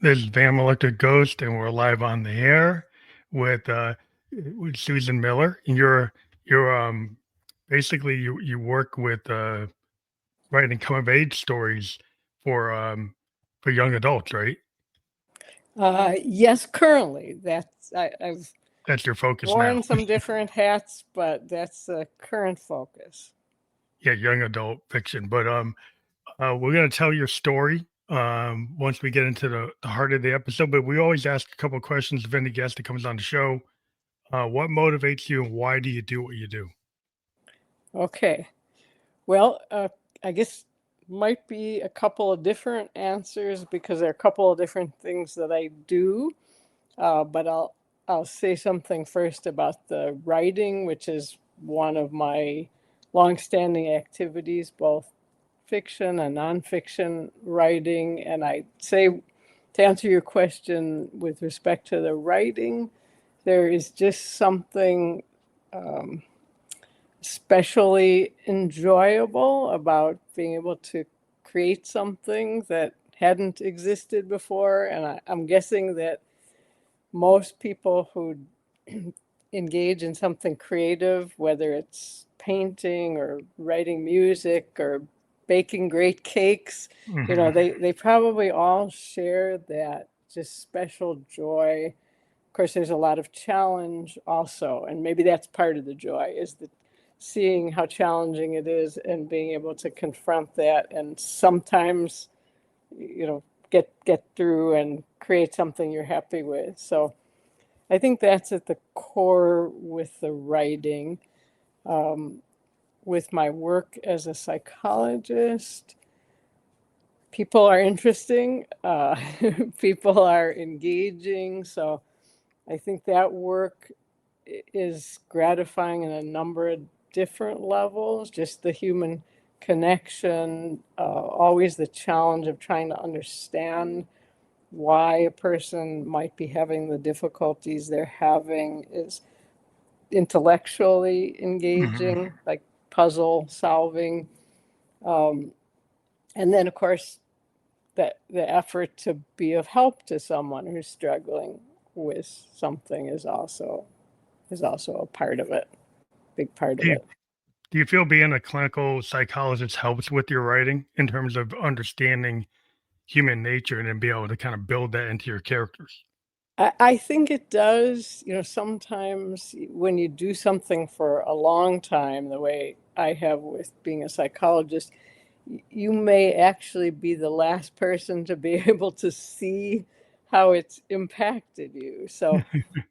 This is Van Electric Ghost, and we're live on the air with with Susan Miller. And you're basically you work with writing come of age stories for young adults, right? Yes, currently. I've That's your focus now. worn some different hats, but that's the current focus. Yeah, young adult fiction. But we're gonna tell your story once we get into the heart of the episode. But we always ask a couple of questions of any guest that comes on the show. What motivates you, and why do you do what you do? Okay. Well, I guess might be a couple of different answers because there are a couple of different things that I do. But I'll say something first about the writing, which is one of my longstanding activities, both fiction and nonfiction writing. And I'd say, to answer your question with respect to the writing, there is just something especially enjoyable about being able to create something that hadn't existed before. And I'm guessing that most people who engage in something creative, whether it's painting or writing music or baking great cakes, Mhm. they probably all share that just special joy. Of course, there's a lot of challenge also, and maybe that's part of the joy is the seeing how challenging it is and being able to confront that and sometimes get through and create something you're happy with. So I think that's at the core with the writing. With my work as a psychologist, people are interesting, people are engaging. So I think that work is gratifying in a number of different levels, just the human connection, always the challenge of trying to understand why a person might be having the difficulties they're having is intellectually Mhm. engaging, like puzzle solving. Um, and then, of course, the effort to be of help to someone who's struggling with something is also a part of it, big part Do of you it. do you feel being a clinical psychologist helps with your writing in terms of understanding human nature and then be able to kind of build that into your characters? I think it does. Sometimes when you do something for a long time, the way I have with being a psychologist, you may actually be the last person to be able to see how it's impacted you. So,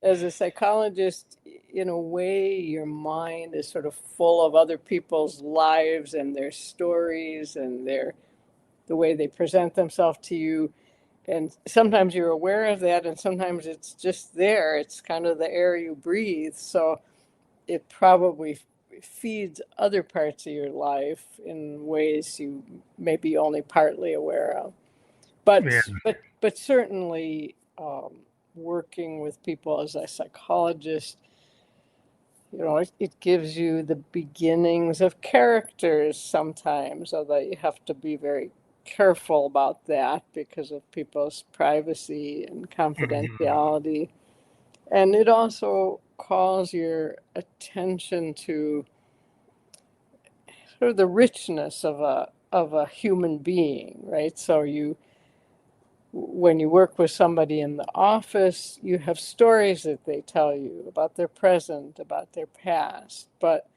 as a psychologist, in a way, your mind is sort of full of other people's lives and their stories and the way they present themselves to you. And sometimes you're aware of that, and sometimes it's just there. It's kind of the air you breathe. So it probably feeds other parts of your life in ways you may be only partly aware of. Yeah. But certainly, working with people as a psychologist, it gives you the beginnings of characters sometimes, although you have to be very careful about that because of people's privacy and Mhm. confidentiality. And it also calls your attention to sort of the richness of a human being, right? So when you work with somebody in the office, you have stories that they tell you about their present, about their past, but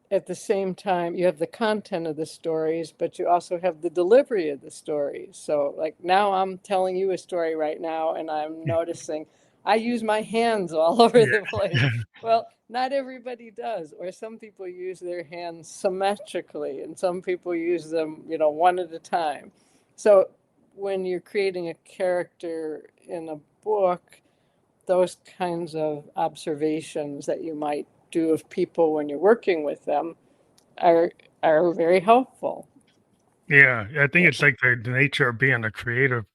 at the same time, you have the content of the stories, but you also have the delivery of the stories. So, like now, I'm telling you a story right now, and I'm noticing I use my hands all over the place. Yeah. Well, not everybody does, or some people use their hands symmetrically, and some people use them, one at a time. So, when you're creating a character in a book, those kinds of observations that you might do of people when you're working with them are are very helpful. Yeah, I think it's like the nature of being a creative,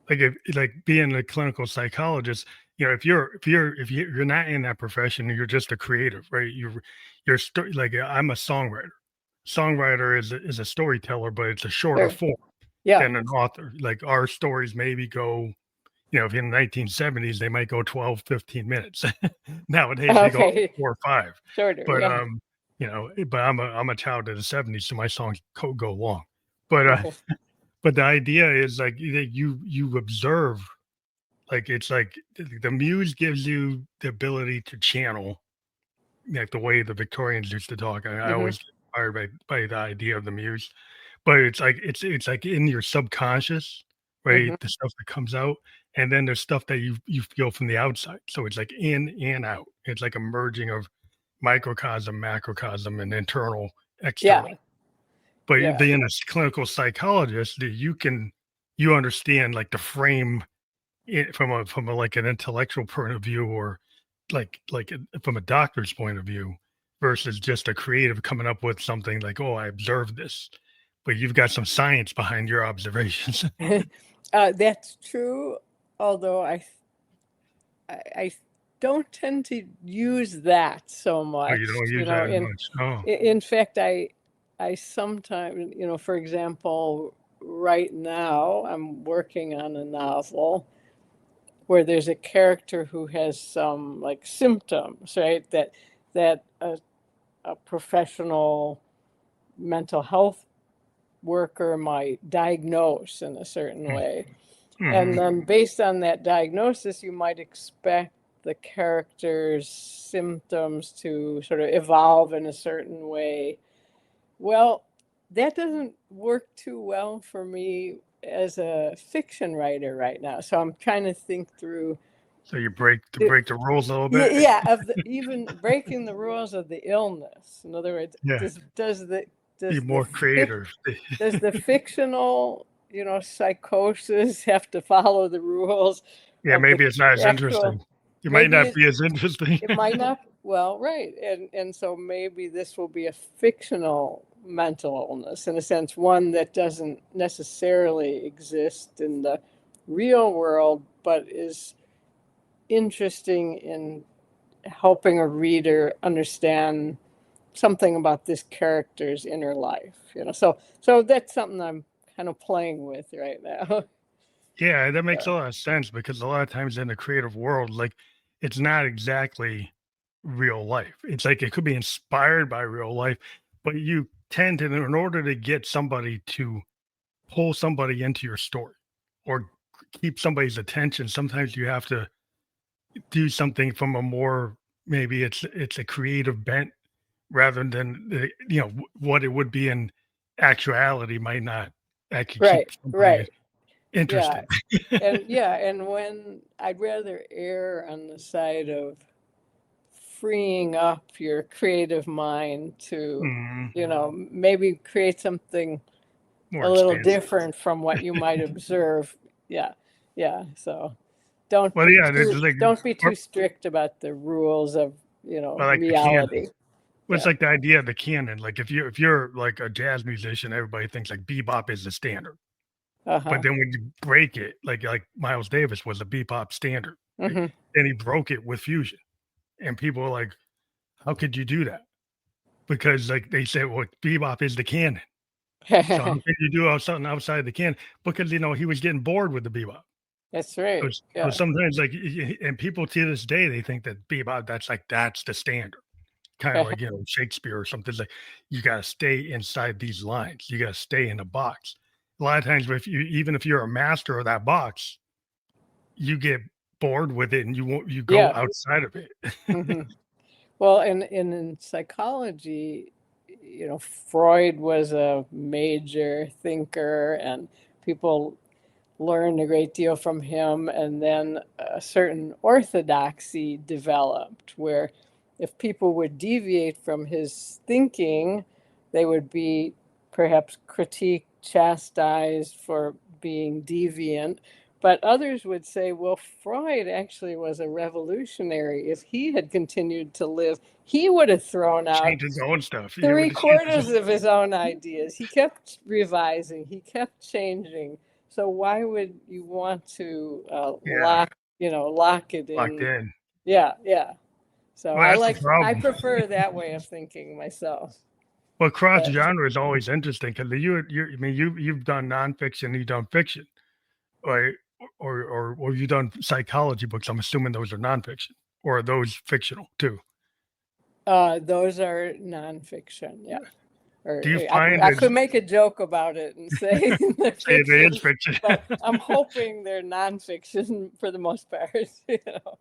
like being a clinical psychologist. If you're not in that profession, you're just a creative, right? Like I'm a songwriter. Songwriter is a storyteller, but it's a shorter Sure. form. Yeah. than an author. Like our stories maybe go, you know, if in the 1970s, they might go 12, 15 minutes. Nowadays, they go Okay. 4 or 5. Shorter. But, Yeah. you know, but I'm a child of the 70s, so my songs go long. But, but the idea is like you observe, like it's like the muse gives you the ability to channel, like the way the Victorians used to talk. I Hmm. always get inspired by the idea of the muse, but it's like in your subconscious, right? Hmm. The stuff that comes out, and then there's stuff that you feel from the outside. So it's like in and out. It's like a merging of microcosm, macrocosm, and internal, external. Yeah. But Yeah. being a clinical psychologist, that you understand like the frame it from a like an intellectual point of view, or from a doctor's point of view, versus just a creative coming up with something like, oh, I observed this, but you've got some science behind your observations. That's true. Although I don't tend to use that so Oh, you much, don't use that as much. Oh, in fact, I sometimes, for example, right now I'm working on a novel where there's a character who has some like symptoms, right? That a professional mental health worker might diagnose in a certain way. And mm-hmm. then based on that diagnosis, you might expect the character's symptoms to sort of evolve in a certain way. Well, that doesn't work too well for me as a fiction writer right now. So I'm trying to think through, So you break the rules a little bit. yeah, of even breaking the rules of the illness. In other words, Yeah, be does the more creative. does the fictional, psychosis have to follow the rules Yeah, of the maybe it's not as actual? interesting. You might Maybe not be as interesting. it might not. Well, right, and so maybe this will be a fictional mental illness in a sense, one that doesn't necessarily exist in the real world, but is interesting in helping a reader understand something about this character's inner life. So that's something I'm kind of playing with right now. Yeah, that makes Yeah. a lot of sense because a lot of times in the creative world, like it's not exactly real life. It's like it could be inspired by real life, but you tend to, in order to get somebody to pull somebody into your story or keep somebody's attention, sometimes you have to do something from a more, maybe it's a creative bent rather than what it would be in actuality might not actually Right, keep somebody right. Yeah. interested. And when I'd rather err on the side of freeing up your creative mind to, Mm, maybe create something more a little expansive. different from what you might observe. Yeah. Yeah. So don't Well, be yeah, it's too like, don't be too or, strict about the rules of, well, like the canon. reality. Well, it's Yeah. like the idea of the canon. Like if you're like a jazz musician, everybody thinks like bebop is the standard. But Uh-huh. then when you break it, like Miles Davis was a bebop standard, right? Hmm. Then he broke it with fusion, and people are like, "How could you do that?" Because like they said, "Well, bebop is the canon." So how could you do something outside the canon? Because he was getting bored with the bebop. That's So, right. so Yeah. sometimes and people to this day they think that bebop that's the standard. Kind of like Shakespeare or something. It's like you got to stay inside these lines. You got to stay in a box. A lot of times, even if you're a master of that box, you get bored with it and you go Yeah. outside of it. Hmm. Well, in psychology, Freud was a major thinker, and people learned a great deal from him. And then a certain orthodoxy developed where if people would deviate from his thinking, they would be perhaps critiqued, chastised for being deviant. But others would say, well, Freud actually was a revolutionary. If he had continued to live, he would have thrown out Change his own stuff. Yeah, with three the changes. quarters of his own ideas. He kept revising, he kept changing. So why would you want to Yeah, lock it locked in? in. Yeah, yeah. So Well, that's the I problem. prefer that way of thinking myself. Well, cross But genre is always interesting because I mean, you've done nonfiction, you've done fiction, right? Or you've done psychology books. I'm assuming those are nonfiction, or are those fictional too? those are nonfiction, yeah. Or Do you find I as could make a joke about it and say they're say it is fiction, fiction? but I'm hoping they're nonfiction for the most part. You know?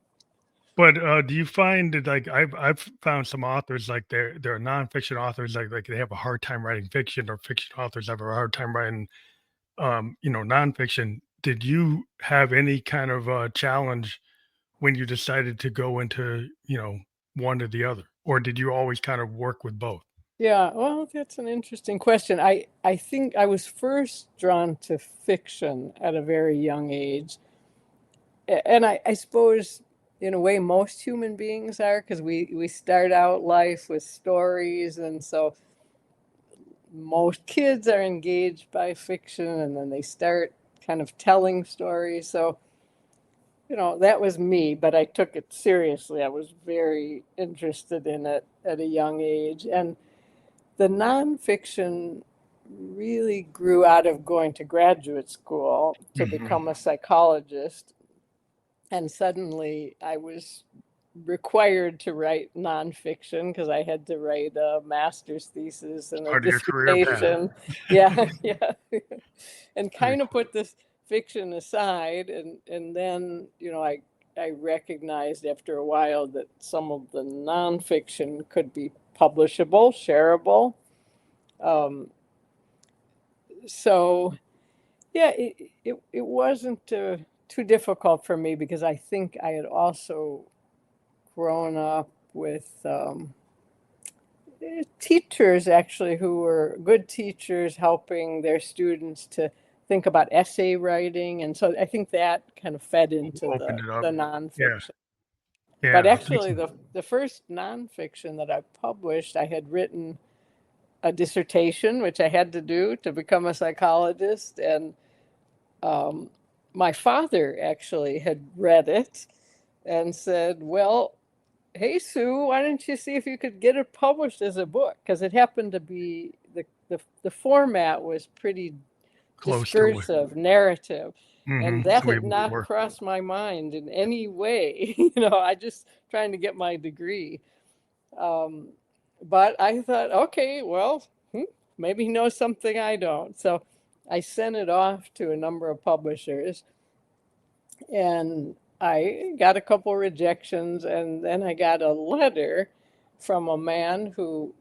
But do you find that like I've found some authors like they're nonfiction authors like they have a hard time writing fiction, or fiction authors have a hard time writing nonfiction. Did you have any kind of challenge when you decided to go into one or the other, or did you always kind of work with both? Yeah, well, that's an interesting question. I think I was first drawn to fiction at a very young age. And I suppose in a way most human beings are, because we start out life with stories, and so most kids are engaged by fiction and then they start kind of telling stories. So, that was me, but I took it seriously. I was very interested in it at a young age. And the nonfiction really grew out of going to graduate school to Hmm. become a psychologist. And suddenly I was required to write nonfiction because I had to write a master's thesis and a Part of your career path. dissertation. Yeah, yeah. And Very kind of cool. put this fiction aside. And then, I recognized after a while that some of the nonfiction could be publishable, shareable. Um, so yeah, it wasn't too difficult for me because I think I had also grown up with teachers actually who were good teachers helping their students to think about essay writing. And so I think that kind of fed into Opened it up. the Yeah, nonfiction. But yeah. actually, the first nonfiction that I published, I had written a dissertation, which I had to do to become a psychologist. And um, my father actually had read it and said, "Well, hey, Sue, why don't you see if you could get it published as a book?" Because it happened to be the format was pretty Close to it. discursive, narrative. And Hmm. that So we had would not work. crossed my mind in any way. I just trying to get my degree. Um, but I thought, okay, well, maybe he knows something I don't. So I sent it off to a number of publishers, and I got a couple rejections, and then I got a letter from a man who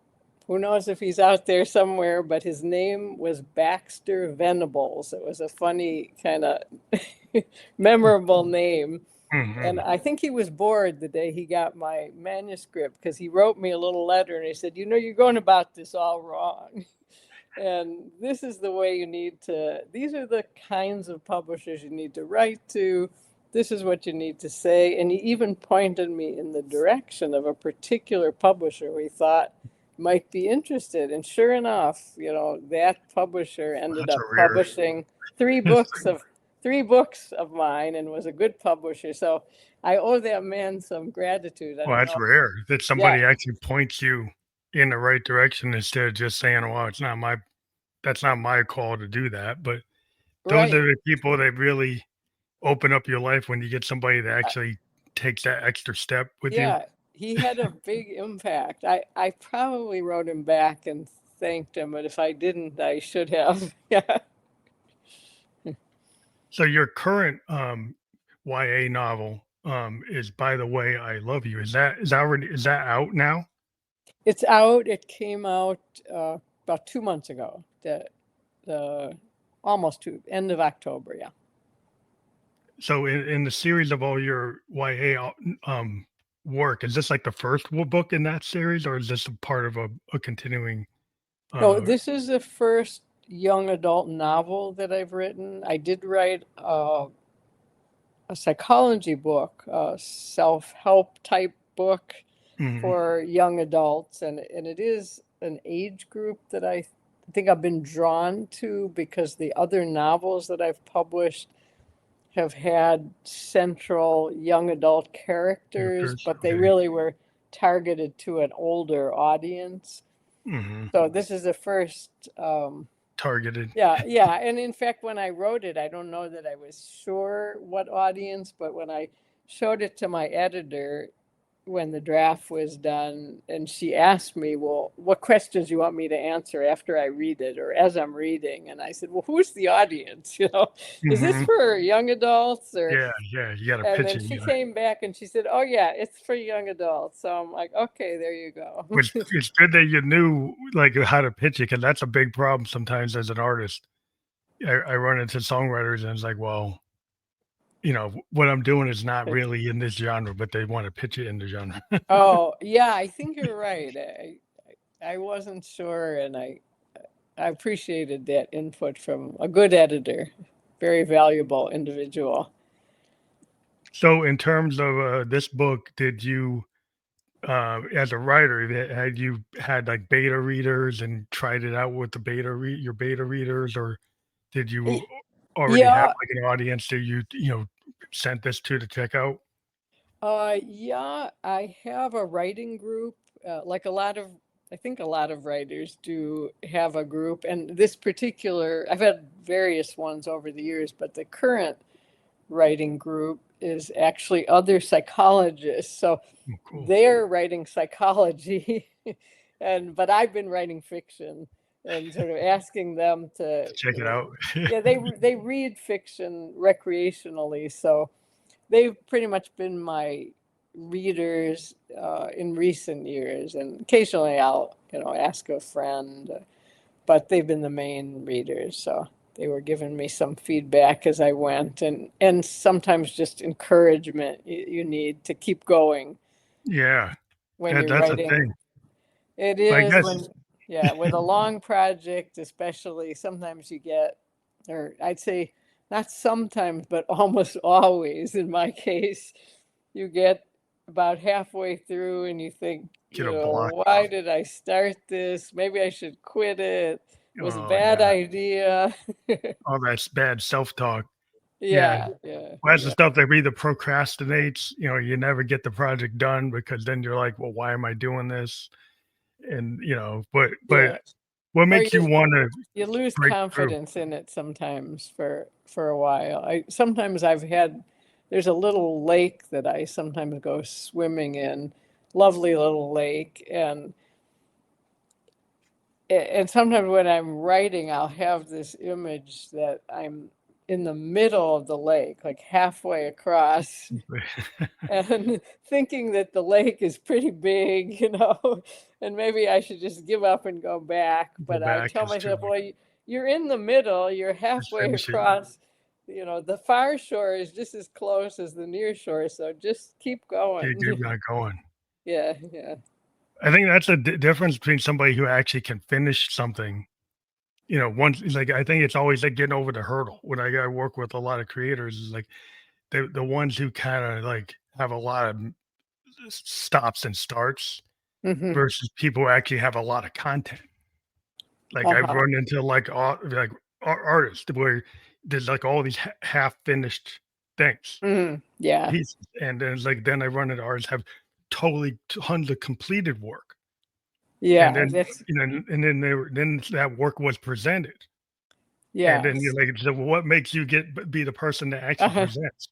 knows if he's out there somewhere, but his name was Baxter Venables. It was a funny kind of memorable name. And Hmm. I think he was bored the day he got my manuscript because he wrote me a little letter and he said, "You're going about this all wrong. And this is the way you need to, these are the kinds of publishers you need to write to. This is what you need to say." And he even pointed me in the direction of a particular publisher who he thought might be interested. And sure enough, that publisher ended That's a up rare. publishing three books of three books of mine and was a good publisher. So I owe that man some gratitude. I Well, don't that's know. rare that Yeah, somebody actually points you in the right direction instead of just saying, "Well, that's not my call to do that." But those are right. the people that really open up your life when you get somebody that actually takes that extra step with you. Yeah, he had a big impact. I probably wrote him back and thanked him, but if I didn't, I should have. Yeah. So your current YA novel is "By the Way, I Love You." Is that out now? It's out. It came out about 2 months ago. The almost end of October. Yeah. So in the series of all your YA work, is this like the first book in that series, or is this a part of a continuing? No, Uh, this is the first young adult novel that I've written. I did write a psychology book, a self-help type book mhm, for young adults, and it is an age group that I think I've been drawn to because the other novels that I've published have had central young adult characters, characters. but they Okay. really were targeted to an older audience. Hmm. So this is the first, Targeted. yeah, yeah. And in fact, when I wrote it, I don't know that I was sure what audience, but when I showed it to my editor, when the draft was done, and she asked me, well, what questions you want me to answer after I read it or as I'm reading? And I said, well, who's the audience? Is this Hmm. for young adults or? Yeah, yeah. You got to And pitch then it. she came back and she said, oh yeah, it's for young adults. So I'm like, okay, there you go. Which it's good that you knew like how to pitch it because that's a big problem sometimes as an artist. I run into songwriters and it's like, well, what I'm doing is not really in this genre, but they want to pitch it in the genre. Oh yeah, I think you're right. I wasn't sure, and I appreciated that input from a good editor, very valuable individual. So, in terms of this book, did you, as a writer, had you had like beta readers and tried it out with the your beta readers, or did you already have Yeah, like an audience that you sent this to check out? yeah, I have a writing group, like I think a lot of writers do have a group, and this particular, I've had various ones over the years, but the current writing group is actually other psychologists. So Oh, cool. they're writing psychology, and but I've been writing fiction and sort of asking them to, Check it out. yeah, they read fiction recreationally, so they've pretty much been my readers in recent years, and occasionally I'll ask a friend, but they've been the main readers. So they were giving me some feedback as I went, and sometimes just encouragement you need to keep going Yeah, when you're that's a writing. thing. It Like is that's when, yeah, with a long project, especially, sometimes you get, or I'd say not sometimes, but almost always in my case, you get about halfway through and you think, get a block. why did I start this? Maybe I should quit it. It was a Oh bad yeah, idea. all that's bad self-talk. Yeah, Yeah, yeah, well, that's the yeah, stuff that either procrastinates. You never get the project done because then you're like, well, why am I doing this? And but yeah. what Or makes you want to you lose break through? confidence in it sometimes for a while. I sometimes I've had there's a little lake that I sometimes go swimming in, lovely little lake, and sometimes when I'm writing, I'll have this image that I'm in the middle of the lake, like halfway across, and thinking that the lake is pretty big, and maybe I should just give up and go back. Go But I back tell is too myself, well, you're in the middle, you're just halfway finish it. across. The far shore is just as close as the near shore, so just keep Keep going. not going. Yeah, yeah. I think that's the difference between somebody who actually can finish something. Once like I think it's always like getting over the hurdle. When I work with a lot of creators, is like the ones who kind of like have a lot of stops and starts Hmm. versus people who actually have a lot of content. Like I've Uh-huh. run into like artists where there's like all these half finished things, Yeah, pieces, and then it's like then I run into artists have totally tons of completed work, and yeah, then and then then that work was presented, and then you're yes. like, so what makes you be the person that actually Uh-huh. presents?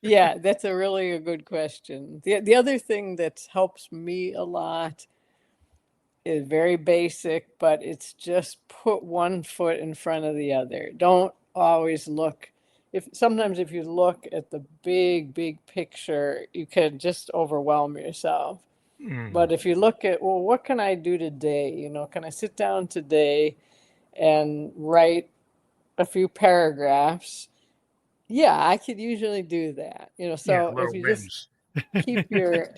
Yeah, that's a good question. The other thing that helps me a lot is very basic, but it's just put one foot in front of the other. Don't always look. If sometimes if you look at the big picture, you can just overwhelm yourself. Mm, But if you look at, well, what can I do today? Can I sit down today and write a few paragraphs? Yeah, I could usually do that. yeah, So if little you just wins. keep your,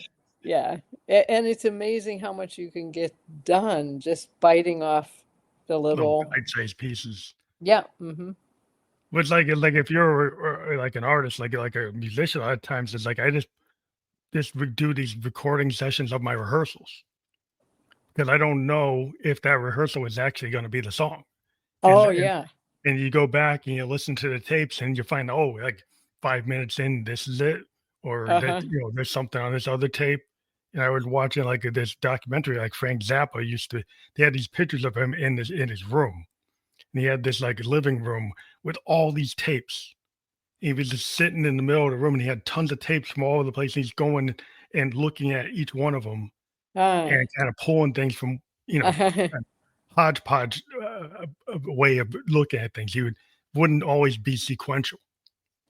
yeah, and it's amazing how much you can get done just biting off the Little little, bite-sized pieces. yeah, mm-hmm, But like if you're like an artist, like a musician, a lot of times it's like I just do these recording sessions of my rehearsals because I don't know if that rehearsal is actually going to be the song. And, oh and yeah, and you go back and you listen to the tapes and you find, oh, like 5 minutes in, this is it, or that uh-huh, there's something on this other tape, And I was watching like this documentary, like Frank Zappa used to. They had these pictures of him in his room, and he had this like living room with all these tapes. He was just sitting in the middle of the room, and he had tons of tapes from all over the place. And he's going and looking at each one of them Ah. and kind of pulling things from, you know, a hodgepodge way of looking at things. He wouldn't always be sequential.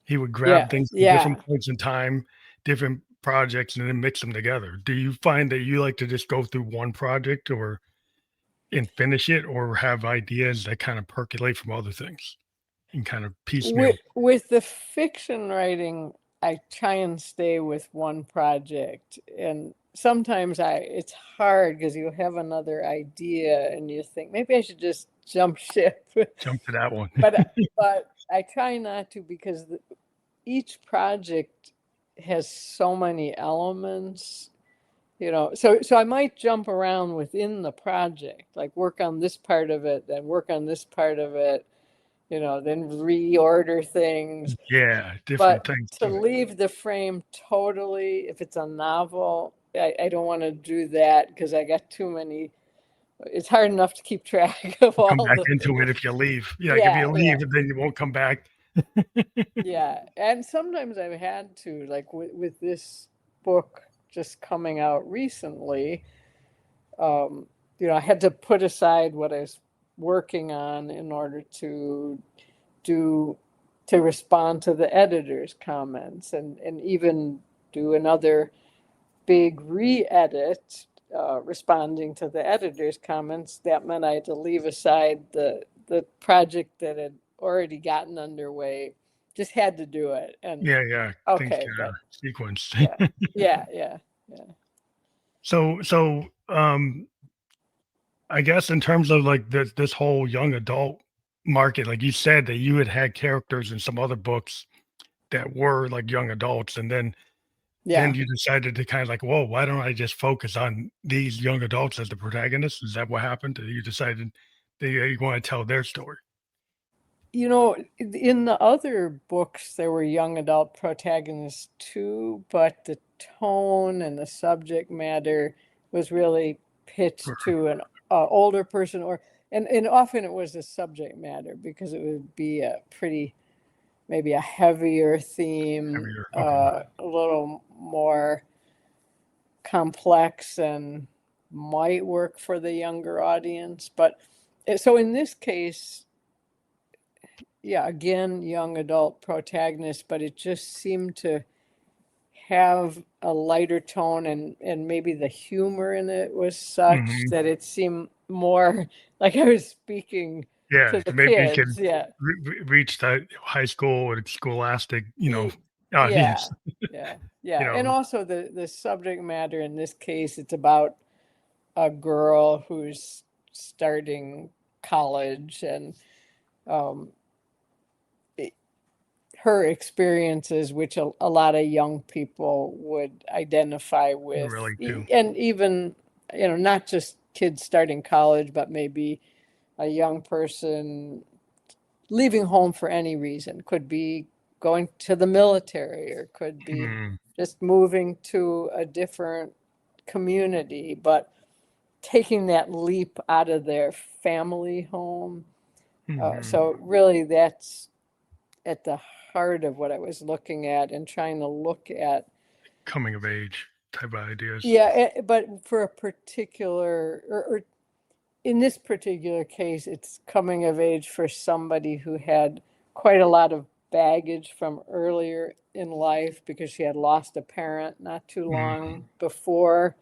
He would grab Yeah, things from yeah. different points in time, different projects, and then mix them together. Do you find that you like to just go through one project or and finish it, or have ideas that kind of percolate from other things and kind of piecemeal? With the fiction writing, I try and stay with one project, and sometimes it's hard because you have another idea and you think maybe I should just jump ship. Jump to that one. but I try not to because each project has so many elements, so I might jump around within the project, like work on this part of it, then work on this part of it, then reorder things. Yeah, different But things to to it. leave the frame totally, if it's a novel, I don't want to do that because I got too many. It's hard enough to keep track of Come all back the. into it if you leave. Yeah, like if Yeah, you yeah, leave, then you won't come back. yeah. And sometimes I've had to, like with this book just coming out recently, um, I had to put aside what I was working on in order do to respond to the editor's comments and even do another big re-edit responding to the editor's comments. That meant I had to leave aside the project that had already gotten underway. Just had to do it. And Yeah, yeah, things okay, get but sequenced. yeah, yeah, yeah, yeah. So, I guess in terms of like this whole young adult market, like you said that you had characters in some other books that were like young adults, and then Yeah. you decided to kind of like, whoa, why don't I just focus on these young adults as the protagonists? Is that what happened? That you decided that you want to tell their story? In the other books, there were young adult protagonists too, but the tone and the subject matter was really pitched Or to an older person, and often it was the subject matter because it would be a pretty, maybe a heavier theme, heavier? Okay. a little more complex and might work for the younger audience. But so in this case, yeah, again, young adult protagonist, but it just seemed to have a lighter tone, and maybe the humor in it was such Hmm. that it seemed more like I was speaking Yeah, to the maybe you kids. can Yeah. reach that high school or scholastic, Yeah, audience. yeah, You yeah. And know, also the subject matter in this case, it's about a girl who's starting college, and um, her experiences, which a lot of young people would identify with, really do. and even, not just kids starting college, but maybe a young person leaving home for any reason. Could be going to the military, or could be Mm, just moving to a different community, but taking that leap out of their family home. mhm. So really, that's at the heart of what I was looking at and trying to look at. Coming of age type of ideas. Yeah, but for a particular, or in this particular case, it's coming of age for somebody who had quite a lot of baggage from earlier in life because she had lost a parent not too Mhm. long before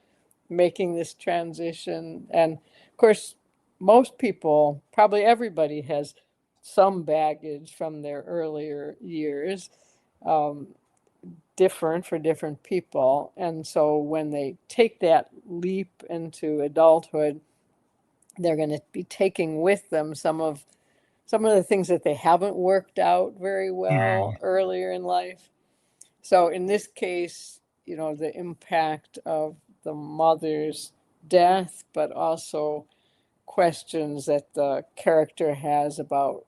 making this transition. And of course, most people, probably everybody, has some baggage from their earlier years, um, different for different people. And so when they take that leap into adulthood, they're going to be taking with them some of the things that they haven't worked out very well Mhm. earlier in life. So in this case, the impact of the mother's death, but also questions that the character has about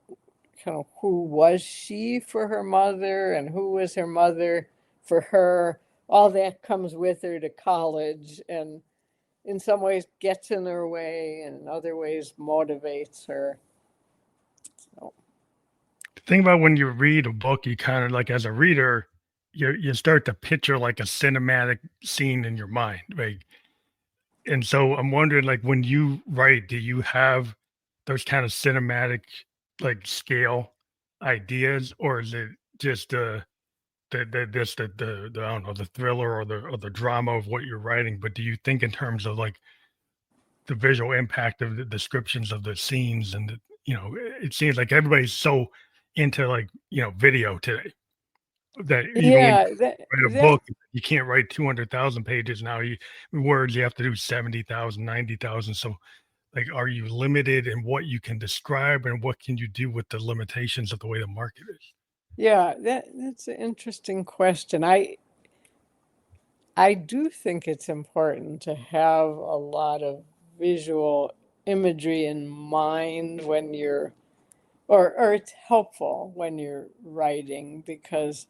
kind of who was she for her mother and who was her mother for her, all that comes with her to college, and in some ways gets in her way, and in other ways motivates her. So, The thing about when you read a book, you kind of like as a reader, you start to picture like a cinematic scene in your mind, right? And so I'm wondering, like, when you write, do you have those kind of cinematic, like, scale ideas, or is it just the I don't know, the thriller or the drama of what you're writing? But do you think in terms of like the visual impact of the descriptions of the scenes and it seems like everybody's so into like video today that even when you yeah, that write a that book, you can't write 200,000 pages now. Words, you have to do 70,000, 90,000. So, like, are you limited in what you can describe, and what can you do with the limitations of the way the market is? yeah, that's an interesting question. I do think it's important to have a lot of visual imagery in mind when you're, or it's helpful when you're writing, because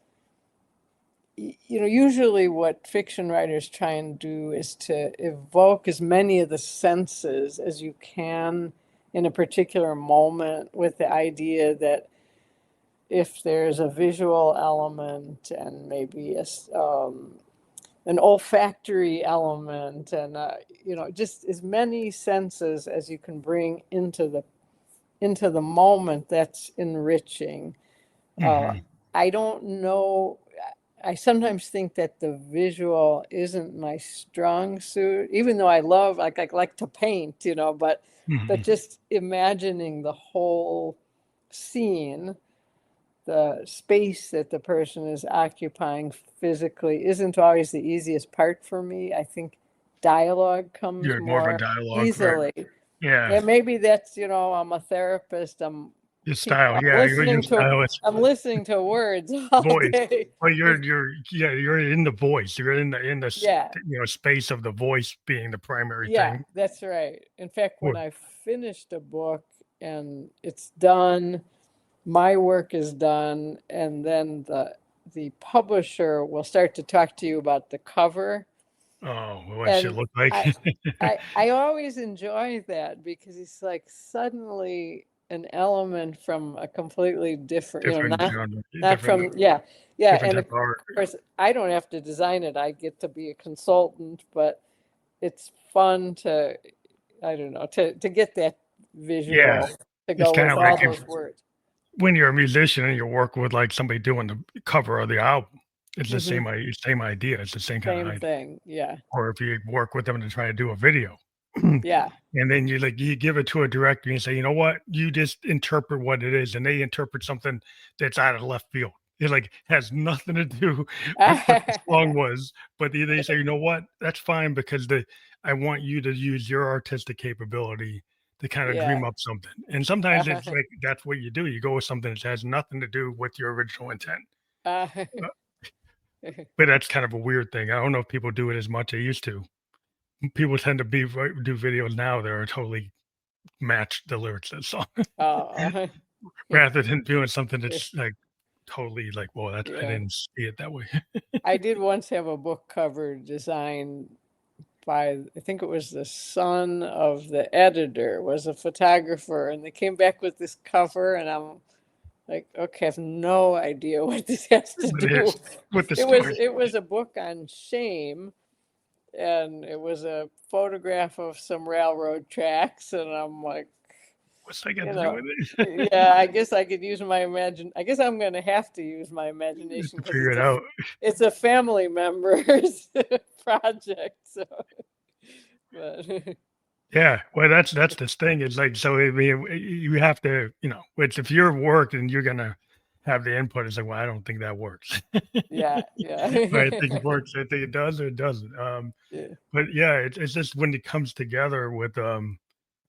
usually what fiction writers try and do is to evoke as many of the senses as you can in a particular moment, with the idea that if there's a visual element and maybe an olfactory element, and just as many senses as you can bring into the moment, that's enriching. uh, Hmm. I don't know. I sometimes think that the visual isn't my strong suit, even though I love, like, I like to paint, but Hmm. just imagining the whole scene, the space that the person is occupying physically, isn't always the easiest part for me. I think dialogue comes You're more of a more dialogue, right? easily. Yeah, And maybe that's, I'm a therapist. your style. I'm Yeah, your listening to style is I'm listening to words all voice. day. But you're in the voice. You're in the Yeah, space of the voice being the primary yeah, thing. that's right. In fact, when Or I finished a book and it's done, my work is done, and then the publisher will start to talk to you about the cover. oh, what should And look like I I always enjoy that, because it's like suddenly an element from a completely different, different genre, not different from, yeah, yeah. different And type of of art. course, I don't have to design it. I get to be a consultant, but it's fun to, I don't know, to get that Yeah, visual to it's go kind with of like all if those words. when you're a musician and you're working with like somebody doing the cover of the album, it's the Hmm. same idea. It's the same kind of Same idea. thing. Yeah, Or if you work with them to try to do a video, yeah. and then you give it to a director and you say, you know what, you just interpret what it is, and they interpret something that's out of left field. It like has nothing to do with what the song was, but they say, you know what, that's fine because I want you to use your artistic capability to kind of Yeah. dream up something. And sometimes it's like that's what you do. You go with something that has nothing to do with your original intent. Uh, Uh, But that's kind of a weird thing. I don't know if people do it as much as they used to. People tend to do videos now that are totally match the lyrics of the song uh, rather than doing something that's like totally like, well, that I yeah. didn't see it that way. I did once have a book cover designed by, I think it was the son of the editor, was a photographer, and they came back with this cover, and I'm like, okay, I have no idea what this has to But do. it's with the It was story. it was a book on shame, and it was a photograph of some railroad tracks, and I'm like, What's that got you to do know, with it? yeah, I guess I could use my imagine. I guess I'm going to have to use my Just imagination, to because figure it out. it's a family member's project. So, but Yeah, well, that's the thing. It's like so. I mean, you have to, it's if your work and you're gonna have the input. It's like, well, I don't think that works. yeah, yeah, Or I think it works. I think it does or it doesn't. yeah, But yeah, it's just when it comes together with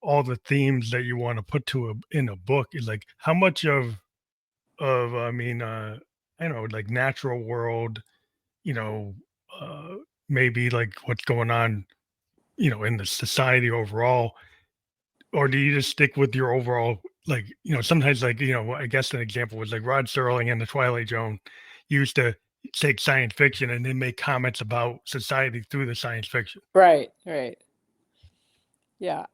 all the themes that you want to put in a book is like how much of I mean I don't know, like natural world, you know, uh maybe like what's going on, in the society overall, or do you just stick with your overall, sometimes like, I guess an example was like Rod Serling in the Twilight Zone used to take science fiction and then make comments about society through the science fiction. Right, right. Yeah.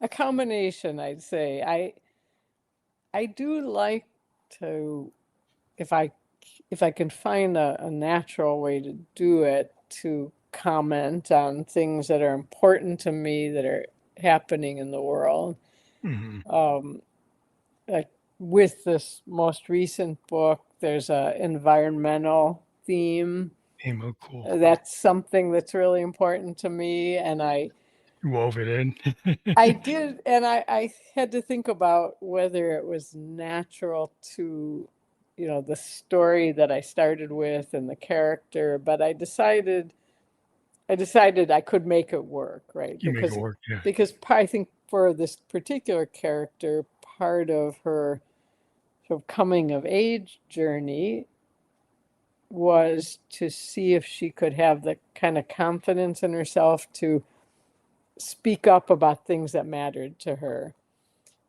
A combination, I'd say. I do like to, if I can find a natural way to do it, to comment on things that are important to me that are happening in the world. Hmm. Um, like with this most recent book, there's a environmental theme. Oh, cool. That's something that's really important to me, and You wove it in. I did, and I had to think about whether it was natural to, the story that I started with and the character, but I decided I could make it work, right? You make it work. Yeah. I think for this particular character, part of her sort of coming of age journey was to see if she could have the kind of confidence in herself to speak up about things that mattered to her.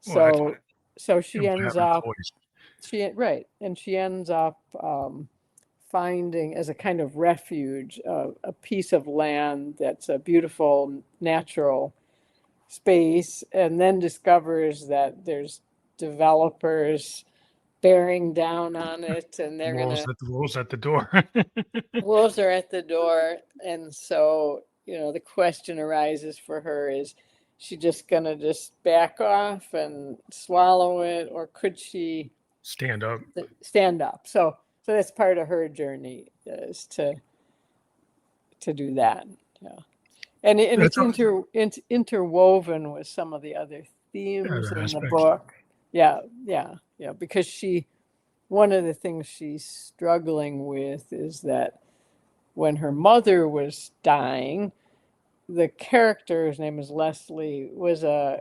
Well, that's So so she important to ends have a up voice. she ends up finding as a kind of refuge a piece of land that's a beautiful natural space, and then discovers that there's developers bearing down on it, and they're gonna Wolves at the door. wolves are at the door. And so, the question arises for her, is she just gonna just back off and swallow it, or could she Stand up. stand up? So that's part of her journey, is to do that. Yeah. And That's it's interwoven with some of the other themes other in the aspects. book. Yeah, yeah, yeah. Because one of the things she's struggling with is that when her mother was dying, the character, his name is Leslie, was a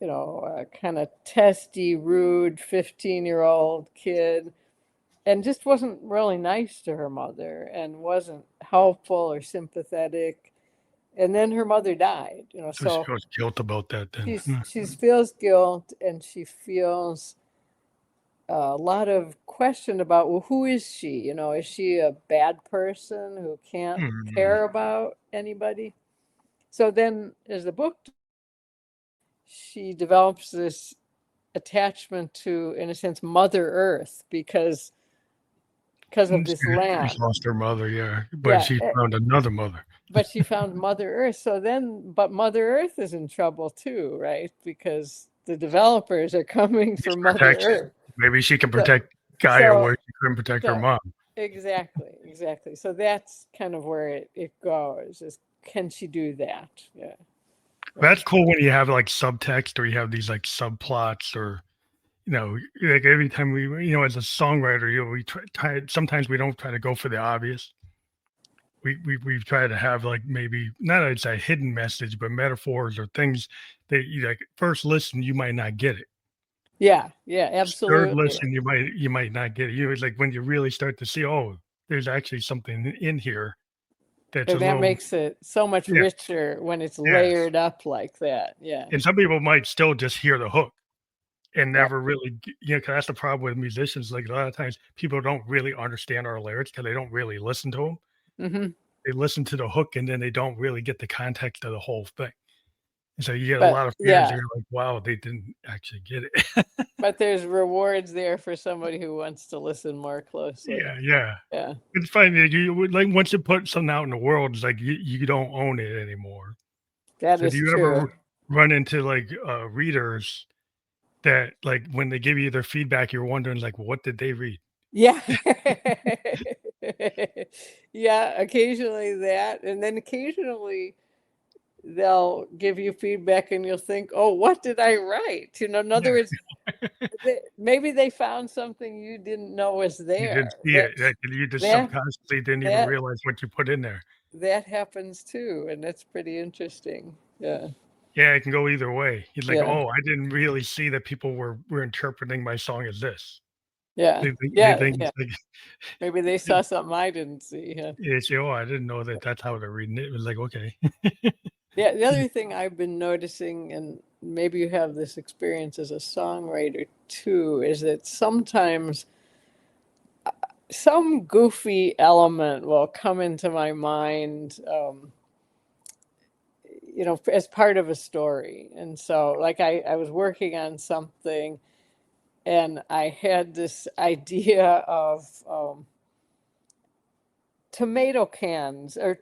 kind of testy, rude 15-year-old kid, and just wasn't really nice to her mother and wasn't helpful or sympathetic. And then her mother died, So she so feels guilt about that then. she feels guilt, and she feels a lot of question about, well, who is she? Is she a bad person who can't Hmm. care about anybody? So then, as the book, she develops this attachment to, in a sense, Mother Earth, because of this She's land. lost her mother, yeah, but Yeah, she found another mother. but she found Mother Earth. But Mother Earth is in trouble too, right? Because the developers are coming for Needs Mother protection. Earth. Maybe she can So, protect Gaia so, where she couldn't protect her so mom. exactly, exactly. So that's kind of where it goes. Is, can she do that? Yeah, yeah. That's cool when you have like subtext or you have these like subplots or like every time as a songwriter, we try sometimes we don't try to go for the obvious. We try to have like maybe not I'd say hidden message, but metaphors or things that you like first listen you might not get it. Yeah, yeah, Third absolutely. listen you might not get it. It's like when you really start to see, oh, there's actually something in here that's a And that little makes it so much yeah, richer when it's yes. layered up like that. Yeah. And some people might still just hear the hook and Right. never really, 'cause that's the problem with musicians. Like a lot of times, people don't really understand our lyrics because they don't really listen to them. Hmm. They listen to the hook and then they don't really get the context of the whole thing. And so you get a But lot of fans that yeah, are like, "Wow, they didn't actually get it." but there's rewards there for somebody who wants to listen more closely. Yeah, yeah. Yeah, It's funny that you would like once you put something out in the world, it's like you don't own it anymore. that So do is you ever true. run into like readers that like when they give you their feedback, you're wondering like, what did they read? Yeah. Yeah, occasionally that. And then occasionally they'll give you feedback and you'll think, oh, what did I write? In other Yeah, words, maybe they found something you didn't know was you didn't there. see it. Like, you just That subconsciously didn't even that realize what you put in there. that happens too, and that's pretty interesting. Yeah. Yeah, it can go either way. He's like, Yeah. "Oh, I didn't really see that people were interpreting my song as this." Yeah. They Yeah. think Yeah. it's like Maybe they saw something I didn't see. Yeah. they say, "Oh, I didn't know that that's how they're reading it." It was like, "Okay." Yeah. The other thing I've been noticing, and maybe you have this experience as a songwriter too, is that sometimes some goofy element will come into my mind, as part of a story. And so, like, I was working on something, and I had this idea of tomato cans, or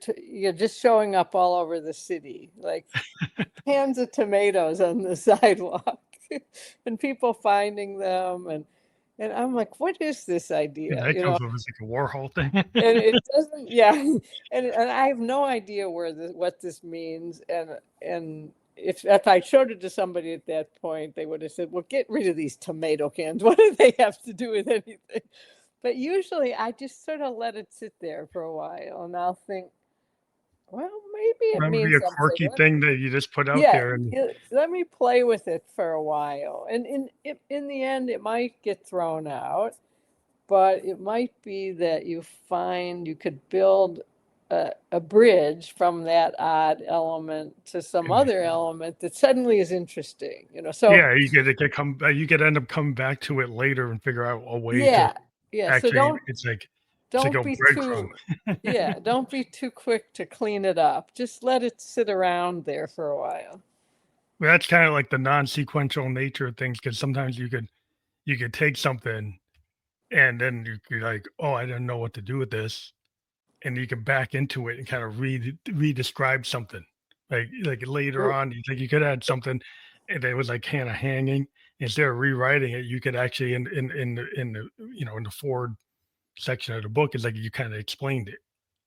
just showing up all over the city, like cans of tomatoes on the sidewalk, and people finding them, and I'm like, what is this Yeah, idea? that comes from like a Warhol thing. And it doesn't, yeah, and I have no idea what this means, and if I showed it to somebody at that point, they would have said, well, get rid of these tomato cans. What do they have to do with anything? But usually I just sort of let it sit there for a while, and I'll think, well, maybe it That would be means a something. quirky thing that you just put out Yeah, there, and let me play with it for a while, and in the end, it might get thrown out, but it might be that you find you could build a bridge from that odd element to some and other element that suddenly is interesting. So yeah, you could end up coming back to it later and figure out a way to yeah, yeah. So actually. don't It's like don't a be breadcrumb. too yeah, don't be too quick to clean it up. Just let it sit around there for a while. Well, that's kind of like the non-sequential nature of things, because sometimes you could take something and then you're like, oh, I didn't know what to do with this, and you can back into it and kind of re-describe something. Like later R- on, you could add something and it was like kind of hanging. Instead of rewriting it, you could actually in the in the forward section of the book is like you kind of explained it.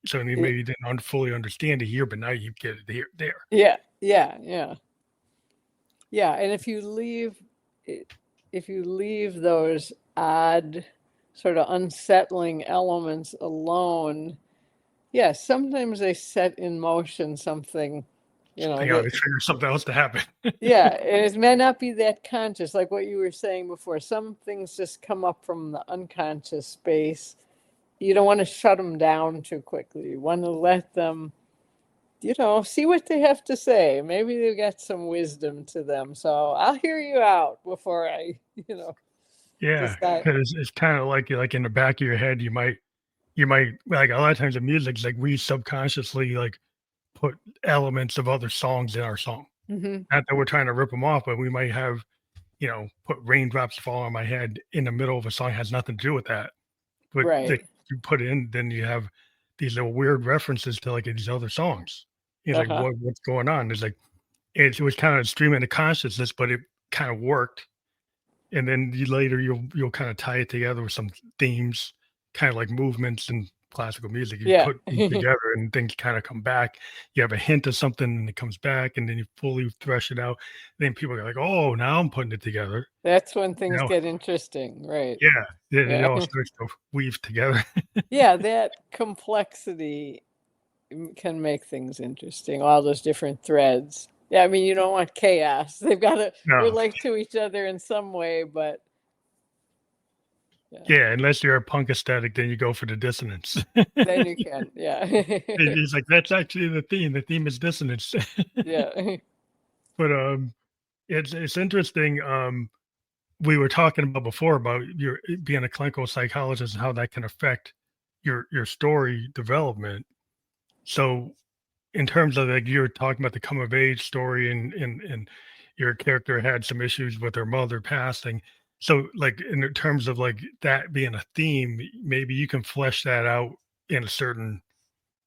So you y- maybe didn't fully understand it here, but now you get it here there. Yeah, yeah, yeah. Yeah, and if you leave those odd, sort of unsettling elements alone, yeah, sometimes they set in motion something, They that, trigger something else to happen. yeah, and it may not be that conscious, like what you were saying before. Some things just come up from the unconscious space. You don't want to shut them down too quickly. You want to let them, see what they have to say. Maybe they've got some wisdom to them. So I'll hear you out before I, Yeah, decide. 'cause it's kind of like in the back of your head, you might like a lot of times in music, it's like we subconsciously like put elements of other songs in our song. Hmm. Not that we're trying to rip them off, but we might have, put raindrops fall on my head in the middle of a song has nothing to do with that. But Right. like you put in, then you have these little weird references to like these other songs. It's like Uh-huh. what's going on? It's like it was kind of streaming of consciousness, but it kind of worked. And then later you'll kind of tie it together with some themes, kind of like movements in classical music. You Yeah. put them together and things kind of come back. You have a hint of something and it comes back, and then you fully thresh it out. Then people are like, "Oh, now I'm putting it together." That's when things You get interesting. Right. Yeah. Then it Yeah. all starts to weave together. Yeah, that complexity can make things interesting, all those different threads. Yeah, I mean, you don't want chaos. They've got to No. relate to each other in some way, but yeah, Yeah, unless you're a punk aesthetic, then you go for the dissonance. then you can. Yeah. It's like, that's actually the theme. The theme is dissonance. Yeah. But, it's interesting, we were talking about before about your being a clinical psychologist and how that can affect your story development. So, in terms of like you're talking about the come of age story, and your character had some issues with her mother passing. So, like in terms of like that being a theme, maybe you can flesh that out in a certain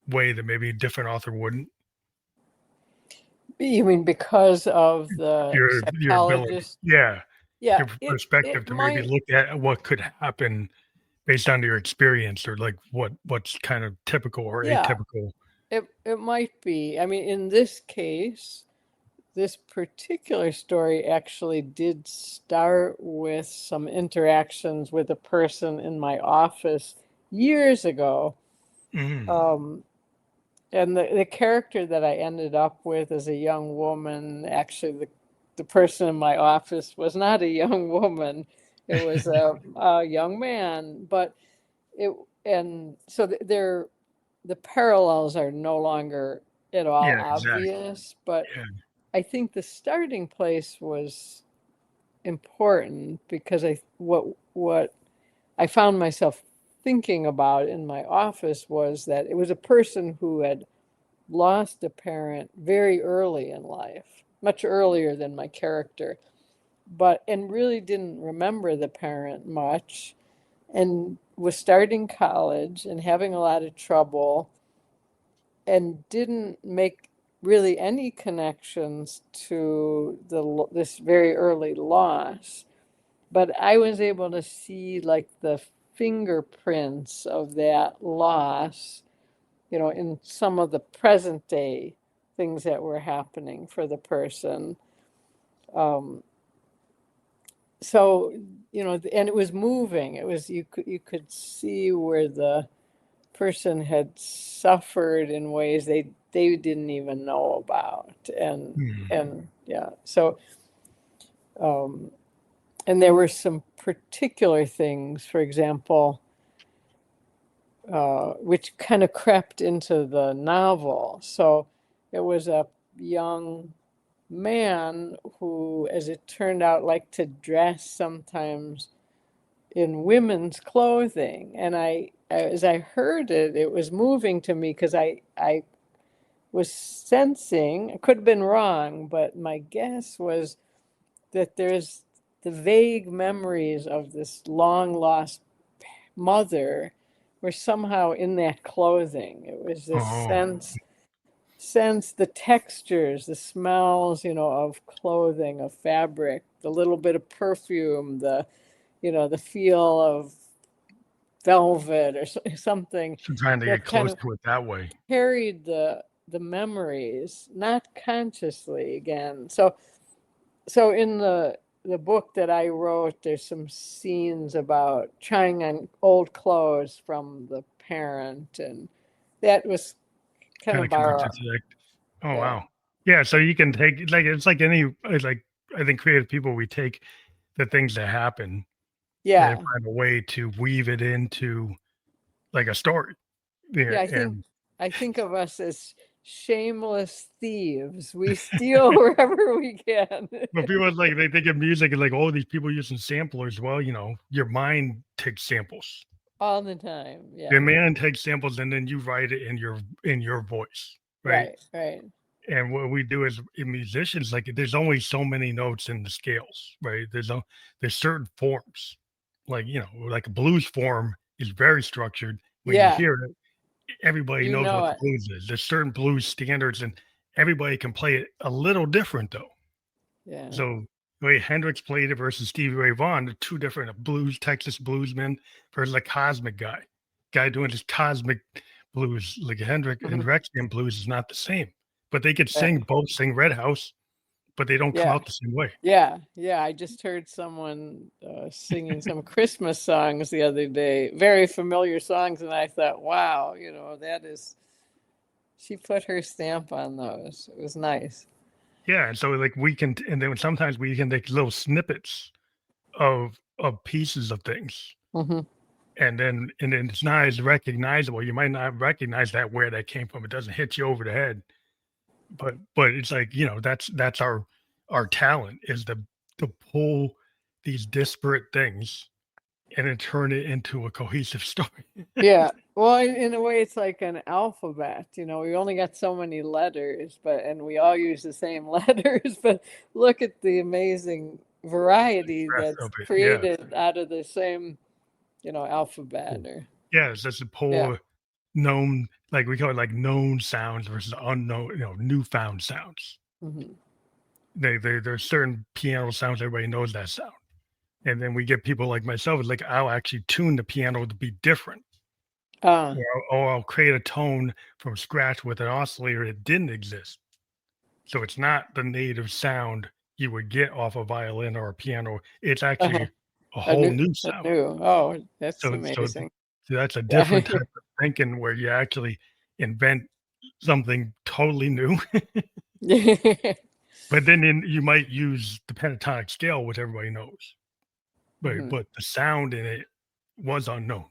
way that maybe a different author wouldn't. You mean because of the Your ability, psychologist? yeah, Yeah, your it perspective to maybe might. look at what could happen based on your experience, or like what's kind of typical or Yeah, atypical. it might be. I mean, in this case, this particular story actually did start with some interactions with a person in my office years ago. Mm, Um, and the character that I ended up with as a young woman, actually, the person in my office was not a young woman, it was a young man. But it, and so the parallels are no longer at all yeah, exactly. obvious, but Yeah, I think the starting place was important because what I found myself thinking about in my office was that it was a person who had lost a parent very early in life, much earlier than my character, and really didn't remember the parent much, and was starting college and having a lot of trouble, and didn't make really any connections to this very early loss. But I was able to see like the fingerprints of that loss, in some of the present day things that were happening for the person. Um, so, and it was moving. It was, you could see where the person had suffered in ways they didn't even know about. Hmm. And yeah, so, um, and there were some particular things, for example, which kind of crept into the novel. So it was a young man who, as it turned out, liked to dress sometimes in women's clothing. And as I heard it, it was moving to me because I was sensing, I could have been wrong, but my guess was that there's the vague memories of this long lost mother were somehow in that clothing. It was this Oh, sense, the textures, the smells, of clothing, of fabric, the little bit of perfume, the feel of velvet or something so trying to get that kind close of to it that way. carried the memories, not consciously again. So in the book that I wrote, there's some scenes about trying on old clothes from the parent, and that was kind Kind of of connected borrowed. to that. Oh Yeah. wow. Yeah, so you can take like it's like any like I think creative people we take the things that happen and then Yeah. find a way to weave it into like a story. Yeah, Yeah, and I think of us as shameless thieves. We steal wherever we can. but people like they think of music and like oh these people using samplers. Well, your mind takes samples. All the time. Your Yeah. man takes samples and then you write it in your voice, right? Right, right. And what we do as musicians, like there's only so many notes in the scales, right? There's certain forms, like like a blues form is very structured. When you Yeah, hear it, everybody you knows know what the it. blues is. There's certain blues standards, and everybody can play it a little different though. Yeah. So the way Hendrix played it versus Stevie Ray Vaughan, the two different blues, Texas bluesmen versus a cosmic guy doing this cosmic blues. Like Mhm. Hendrixian blues is not the same, but they could Yeah. both sing Red House, but they don't come Yeah. out the same way. Yeah. Yeah. I just heard someone singing some Christmas songs the other day, very familiar songs, and I thought, wow, she put her stamp on those. It was nice. Yeah, and so like and then sometimes we can take little snippets of pieces of things, Hmm. and then it's not as recognizable. You might not recognize that where that came from. It doesn't hit you over the head, but it's like that's our talent is to pull these disparate things and then turn it into a cohesive story. Yeah. Well, in a way, it's like an alphabet. We only got so many letters, and we all use the same letters. But look at the amazing variety Rest that's of it, yeah. created out of the same, alphabet. Cool. Or Yes, that's to yeah. pull known, like we call it like known sounds versus unknown, newfound sounds. Hmm. There's certain piano sounds everybody knows that sound, and then we get people like myself. It's like I'll actually tune the piano to be different, Uh, or I'll create a tone from scratch with an oscillator that didn't exist. So it's not the native sound you would get off a violin or a piano. It's uh-huh. actually a whole new A sound. new. Oh, that's So amazing. that's a Yeah. different type of thinking where you actually invent something totally new. But then you might use the pentatonic scale, which everybody knows. But Hmm. but the sound in it was unknown.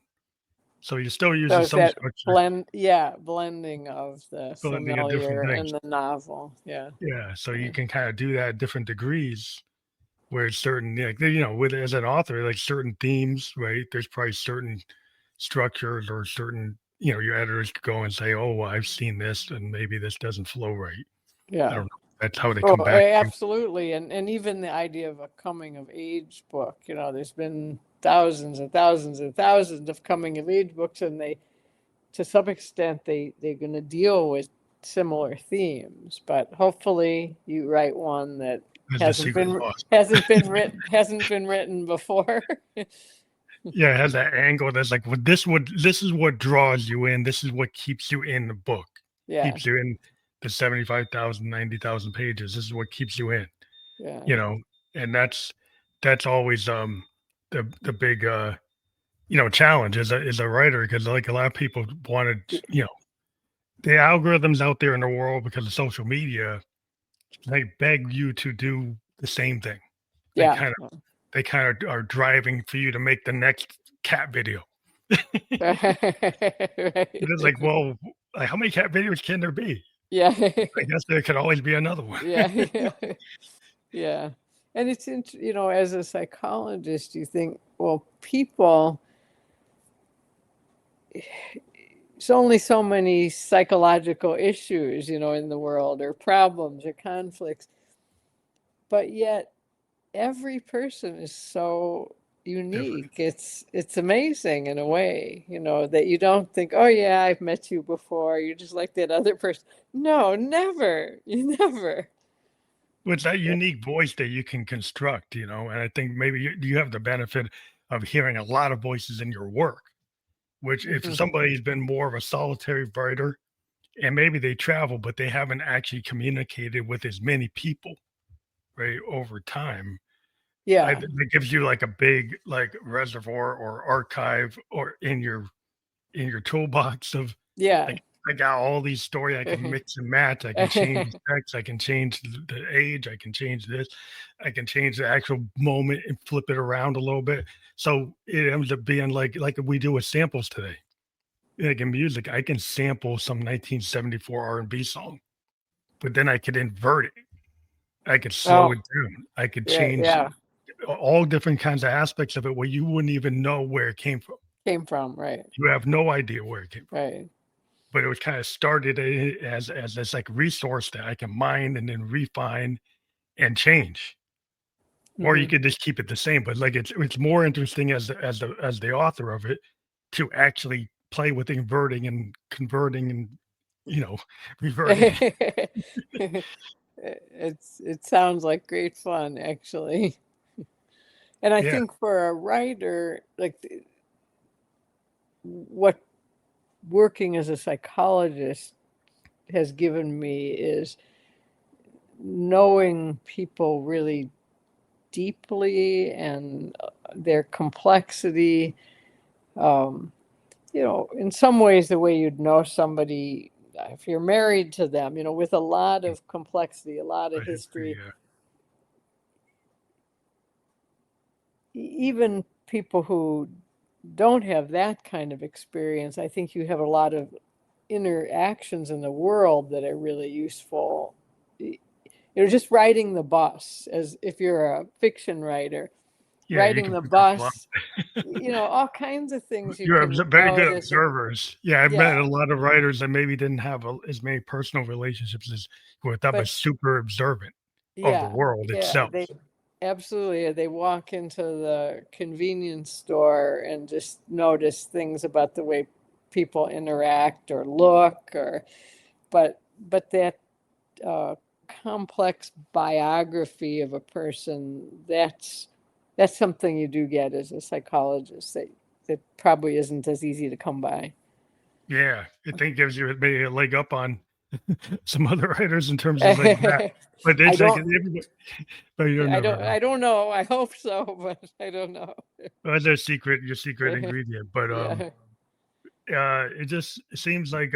So you're still So using is some that structure, blending of the blending of different familiar things. and the novel. Yeah. Yeah. So you Yeah. can kind of do that at different degrees where certain, like, with as an author, like certain themes, right? There's probably certain structures or certain, you know, your editors could go and say, "Oh, well, I've seen this, and maybe this doesn't flow right." I Yeah. don't know. That's how they Oh, come back to you. absolutely. And even the idea of a coming of age book, there's been thousands and thousands and thousands of coming of age books, and they, to some extent, they're going to deal with similar themes. But hopefully, you write one that As the hasn't secret been sauce. hasn't been written before. Yeah, it has that angle that's like, well, this is what draws you in. This is what keeps you in the book. Yeah, Keeps you in the 75,000, 90,000 pages. This is what keeps you in, yeah, you know, and that's always the big challenge as a writer, because like a lot of people wanted, you know, the algorithms out there in the world because of social media, they beg you to do the same thing. They yeah. kind of they kind of are driving for you to make the next cat video. It's like, Right. well, like, how many cat videos can there be? Yeah. I guess there could always be another one. Yeah, yeah, yeah. And as a psychologist, you think, well, people, there's only so many psychological issues, in the world, or problems or conflicts. But yet every person is so Different. unique. It's amazing in a way, that you don't think, oh yeah, I've met you before. You're just like that other person. No, never. You never. Well, it's that unique voice that you can construct, and I think maybe you have the benefit of hearing a lot of voices in your work, which if Mhm. somebody's been more of a solitary writer and maybe they travel, but they haven't actually communicated with as many people, right, over time, Yeah, it gives you like a big like reservoir or archive or in your toolbox of yeah. like I got all these stories I can mix and match. I can change the text. I can change the age. I can change this. I can change the actual moment and flip it around a little bit. So it ends up being like we do with samples today. Like in music, I can sample some 1974 R&B song, but then I could invert it. I could slow Oh, it down. I could yeah, change yeah. all different kinds of aspects of it where you wouldn't even know where it came from. Came from, right, You have no idea where it came from. right. But it was kind of started as this like resource that I can mine and then refine and change. Or you Hmm. could just keep it the same. But like it's more interesting as the author of it to actually play with inverting and converting and you know reverting. It sounds like great fun, actually. And I Yeah, think for a writer, like what working as a psychologist has given me is knowing people really deeply and their complexity. Um, in some ways, the way you'd know somebody if you're married to them, with a lot of complexity, a lot of a history. history, Yeah, even people who don't have that kind of experience, I think you have a lot of interactions in the world that are really useful. Just riding the bus, as if you're a fiction writer, yeah. You riding can the pick up a lot. bus, all kinds of things you You're can very good notice. observers. Yeah, I've met Yeah, a lot of writers that maybe didn't have as many personal relationships as with that, but but super observant of the yeah, world yeah, itself. they absolutely, they walk into the convenience store and just notice things about the way people interact or look, but that uh, complex biography of a person, that's something you do get as a psychologist that probably isn't as easy to come by. Yeah, I think gives you maybe a leg up on some other writers in terms of like that. I But it's like don't everybody, but you don't never know. I don't know. I hope so, but I don't know. That's your secret ingredient. But Yeah. it just seems like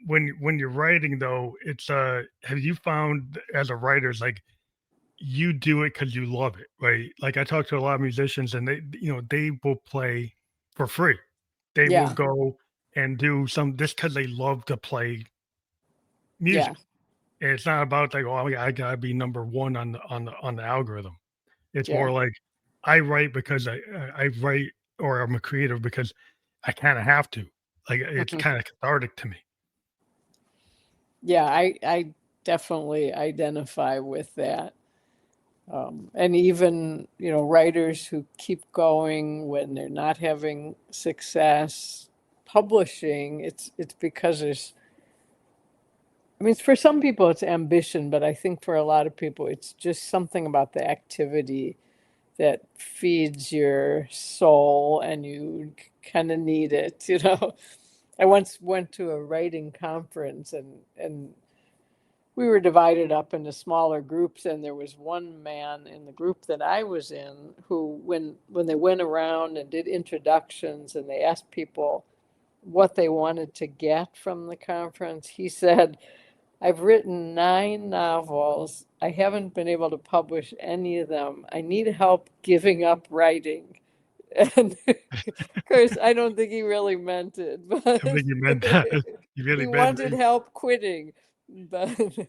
when you're writing though, it's have you found as a writer, it's like you do it because you love it, right? Like I talk to a lot of musicians and they will play for free. They will Yeah. go and do some just because they love to play Yeah. music. And it's not about like, oh, I gotta be number one on the algorithm. It's more Yeah. like I write because I write or I'm a creative because I kind of have to. Like it's kind of cathartic to me. Yeah, I definitely identify with that. And even, writers who keep going when they're not having success publishing, it's because for some people it's ambition, but I think for a lot of people it's just something about the activity that feeds your soul and you kind of need it. I once went to a writing conference and we were divided up into smaller groups, and there was one man in the group that I was in who, when they went around and did introductions and they asked people what they wanted to get from the conference, he said, "I've written 9 novels. I haven't been able to publish any of them. I need help giving up writing." And of course, I don't think he really meant it, but I think you meant that. You he really meant wanted that. help quitting. But You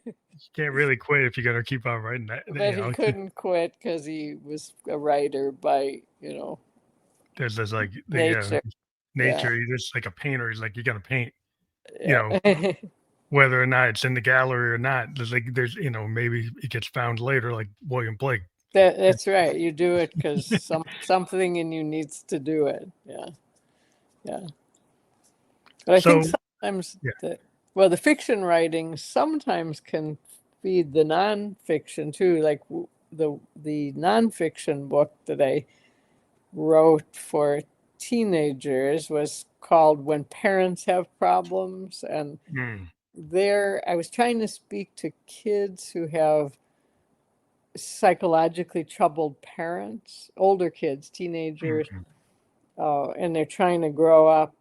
can't really quit if you're gonna keep on writing that. but he couldn't quit because he was a writer by, There's this like the nature. Yeah, nature. You're just like a painter. He's like you gotta paint. You yeah. know, whether or not it's in the gallery or not. There's maybe it gets found later, like William Blake. That's right. You do it because something in you needs to do it. Yeah, yeah. But I think So sometimes yeah. the fiction writing sometimes can feed the nonfiction too. Like the nonfiction book that I wrote for teenagers was called "When Parents Have Problems," and Mm, there I was trying to speak to kids who have psychologically troubled parents, older kids, teenagers, mhm. and they're trying to grow up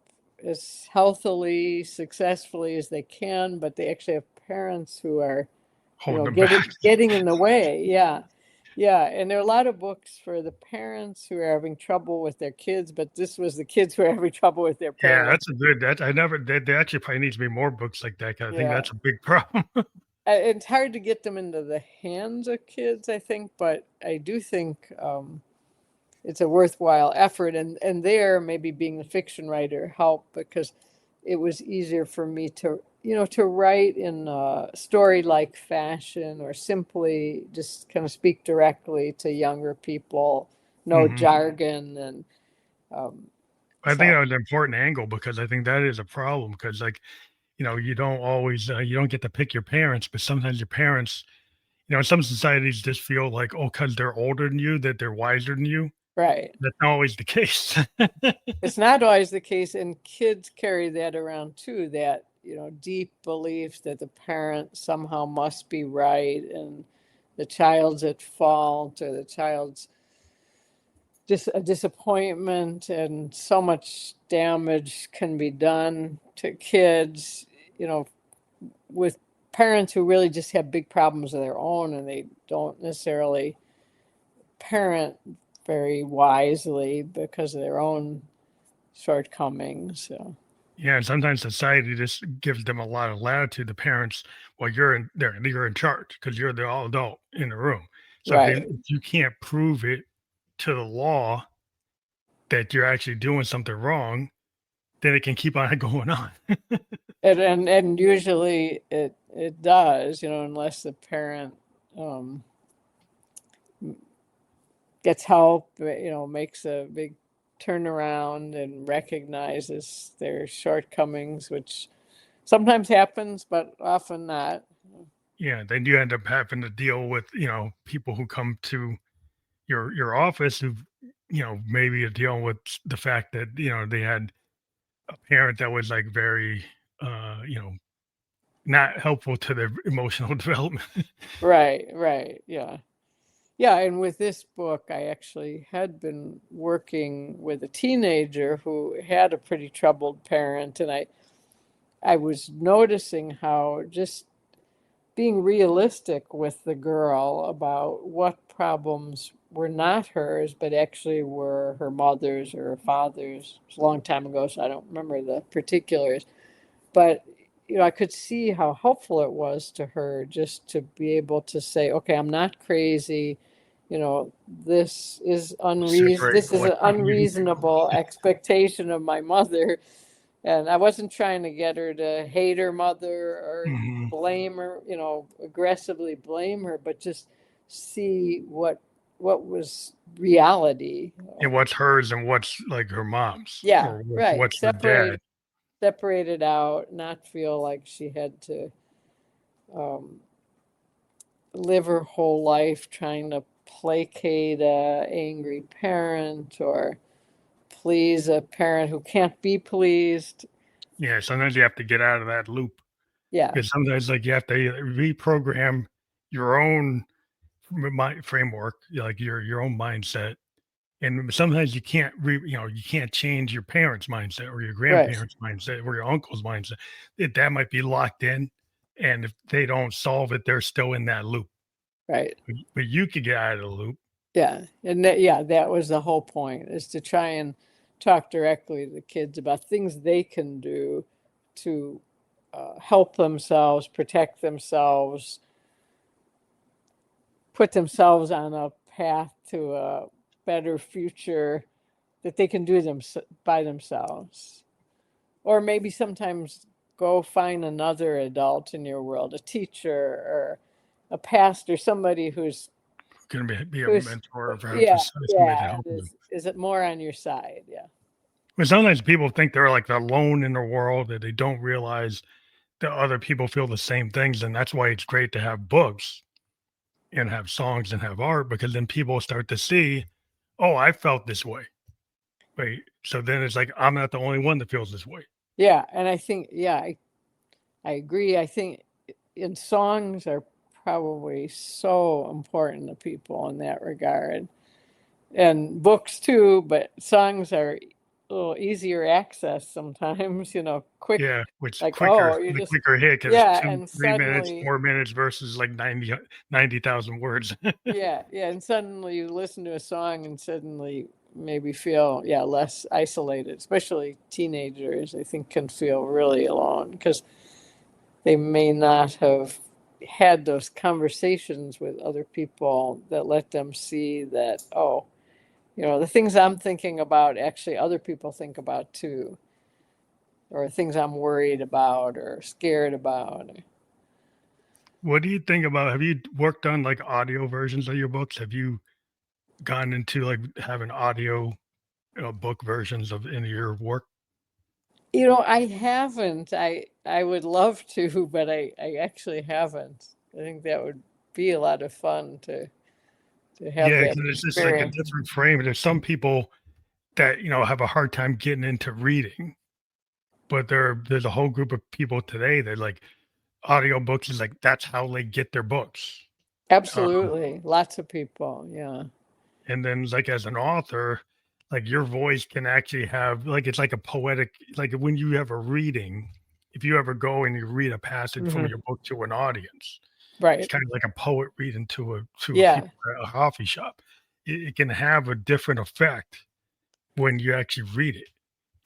as healthily, successfully as they can, but they actually have parents who are, Holding them getting back. getting in the way. Yeah. Yeah, and there are a lot of books for the parents who are having trouble with their kids, but this was the kids who are having trouble with their Yeah, parents. that's a good. That I never. There actually probably needs to be more books like that. 'Cause I think Yeah. that's a big problem. It's hard to get them into the hands of kids, I think, but I do think it's a worthwhile effort. And there, maybe being a fiction writer helped because it was easier for me to write in a story-like fashion or simply just kind of speak directly to younger people, no Mhm. jargon. And um, I think so, that was an important angle because I think that is a problem because like you don't always you don't get to pick your parents, but sometimes your parents some societies just feel like oh because they're older than you that they're wiser than you. right. That's not always the case. It's not always the case, and kids carry that around too, that, deep belief that the parent somehow must be right and the child's at fault or the child's just a disappointment, and so much damage can be done to kids, you know, with parents who really just have big problems of their own and they don't necessarily parent very wisely because of their own shortcomings. So, Yeah, and sometimes society just gives them a lot of latitude. The parents, well, you're in charge because you're the all adult in the room. So right. if you can't prove it to the law that you're actually doing something wrong, then it can keep on going on. And usually it does, unless the parent um, gets help, makes a big turnaround and recognizes their shortcomings, which sometimes happens, but often not. Yeah, then you end up having to deal with people who come to your office who maybe are dealing with the fact that they had a parent that was like very not helpful to their emotional development. Right, right, yeah. Yeah, and with this book, I actually had been working with a teenager who had a pretty troubled parent, and I was noticing how just being realistic with the girl about what problems were not hers, but actually were her mother's or her father's. It was a long time ago, so I don't remember the particulars. But I could see how helpful it was to her just to be able to say, "Okay, I'm not crazy. you know, Separate this is what's an happening. unreasonable expectation of my mother. And I wasn't trying to get her to hate her mother or Hmm. blame her, you know, aggressively blame her, but just see what was reality. And what's hers and what's like her mom's, Yeah, or right. what's her dad. Separate it out, not feel like she had to um, live her whole life trying to placate a angry parent or please a parent who can't be pleased. Yeah, sometimes you have to get out of that loop Yeah, because sometimes like you have to reprogram your own framework, like your own mindset. And sometimes you can't you can't change your parents' mindset or your right, grandparents' mindset or your uncle's mindset. That might be locked in, and if they don't solve it, they're still in that loop. right. But you could get out of the loop. Yeah, and that, yeah, that was the whole point, is to try and talk directly to the kids about things they can do to help themselves, protect themselves, put themselves on a path to a better future that they can do them by themselves. Or maybe sometimes go find another adult in your world, a teacher or a pastor, somebody Going to be a who's mentor or perhaps yeah, somebody to yeah, help you. is it more on your side? Yeah. But sometimes people think they're like alone in the world that they don't realize that other people feel the same things, and that's why it's great to have books and have songs and have art because then people start to see, oh, I felt this way. Right. So then it's like I'm not the only one that feels this way. Yeah, and I think yeah, I agree. I think in songs are probably so important to people in that regard. And books too, but songs are a little easier access sometimes, you know, quick, Yeah, which like, quicker, oh, you the just, quicker hit because yeah, two, and 3 minutes, suddenly, 4 minutes versus like 90,000 words. yeah, yeah, and suddenly you listen to a song and suddenly maybe feel, yeah, less isolated, especially teenagers, I think can feel really alone because they may not have had those conversations with other people that let them see that, oh, you know, the things I'm thinking about, actually, other people think about too, or things I'm worried about or scared about. What do you think about? Have you worked on like audio versions of your books? Have you gone into like having audio book versions of any of your work? You know, I haven't. I would love to, but I actually haven't. I think that would be a lot of fun to have Yeah, that because it's just like a experience. different frame. There's some people that have a hard time getting into reading, but there's a whole group of people today that like audiobooks is like that's how they get their books. Absolutely. Lots of people. Yeah. And then like as an author, like your voice can actually have like it's like a poetic like when you have a reading, if you ever go and you read a passage from Hmm. your book to an audience, it's Right. kind of like a poet reading to a Yeah. people at a coffee shop. It can have a different effect when you actually read it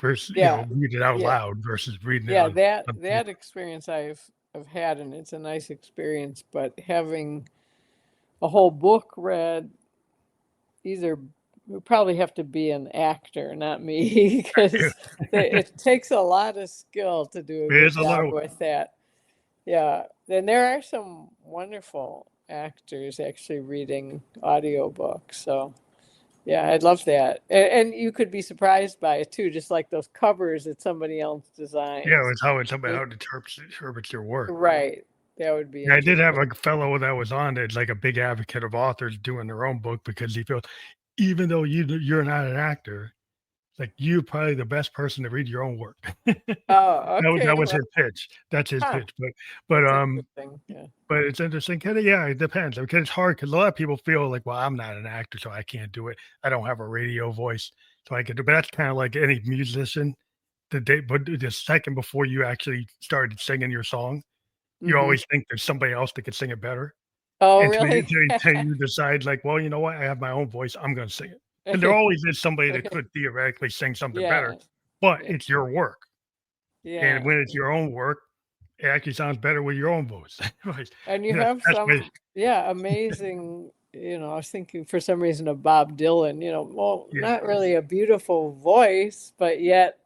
versus Yeah. read it out Yeah. loud versus reading it Yeah. on That paper. experience I've had, and it's a nice experience, but having a whole book read, either we probably have to be an actor, not me, because it takes a lot of skill to do a good There's a job little with that. Yeah, and there are some wonderful actors actually reading audiobooks. So yeah, I'd love that. And you could be surprised by it too, just like those covers that somebody else yeah, designs. it's how it's about how it interprets your work. Right. That would be Yeah, I did have interesting. a fellow that was on that's like a big advocate of authors doing their own book because he feels even though you're not an actor, like you're probably the best person to read your own work. Oh, That okay. was Well, his pitch. That's his huh, pitch. But that's um interesting. Yeah. but it's interesting. Kinda, yeah, it depends. Because it's hard because a lot of people feel like, well, I'm not an actor, so I can't do it. I don't have a radio voice, so I can do. But that's kind of like any musician. But the second before you actually started singing your song, you Hmm. always think there's somebody else that could sing it better. Oh, Until you really? until you decide like, "Well, you know what? I have my own voice. I'm gonna sing it." And there always is somebody that could theoretically sing something better, Yeah, but yeah, it's your work. And yeah. when it's your own work, it actually sounds better with your own voice. Right. And you Yeah, have that's me. some, yeah, amazing I was thinking for some reason of Bob Dylan, well, Yeah. not really a beautiful voice, but yet,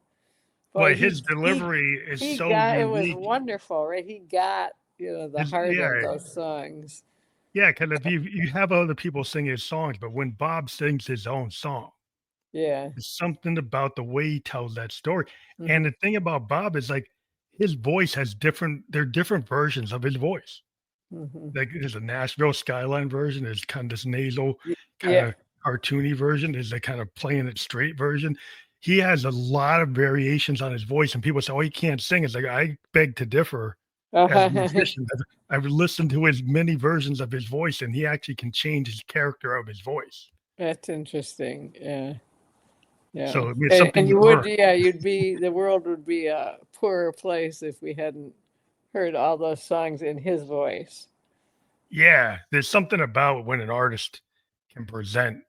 boy, But his delivery is he so got, it was unique. wonderful, right? He got, the heart of Yeah. those songs. Yeah. Because if you have other people sing his songs, but when Bob sings his own song, Yeah. there's something about the way he tells that story. And Hmm. the thing about Bob is like his voice has there are different versions of his voice. Hmm. Like there's a Nashville Skyline version, there's kind of this nasal, kind Yeah. of cartoony version, there's a kind of playing it straight version. He has a lot of variations on his voice, and people say, "Oh, he can't sing." It's like I beg to differ. As a Uh-huh. musician, I've listened to his many versions of his voice, and he actually can change his character of his voice. That's interesting. Yeah. Yeah. So it's something And you you learn. would, yeah, the world would be a poorer place if we hadn't heard all those songs in his voice. Yeah, there's something about when an artist can present,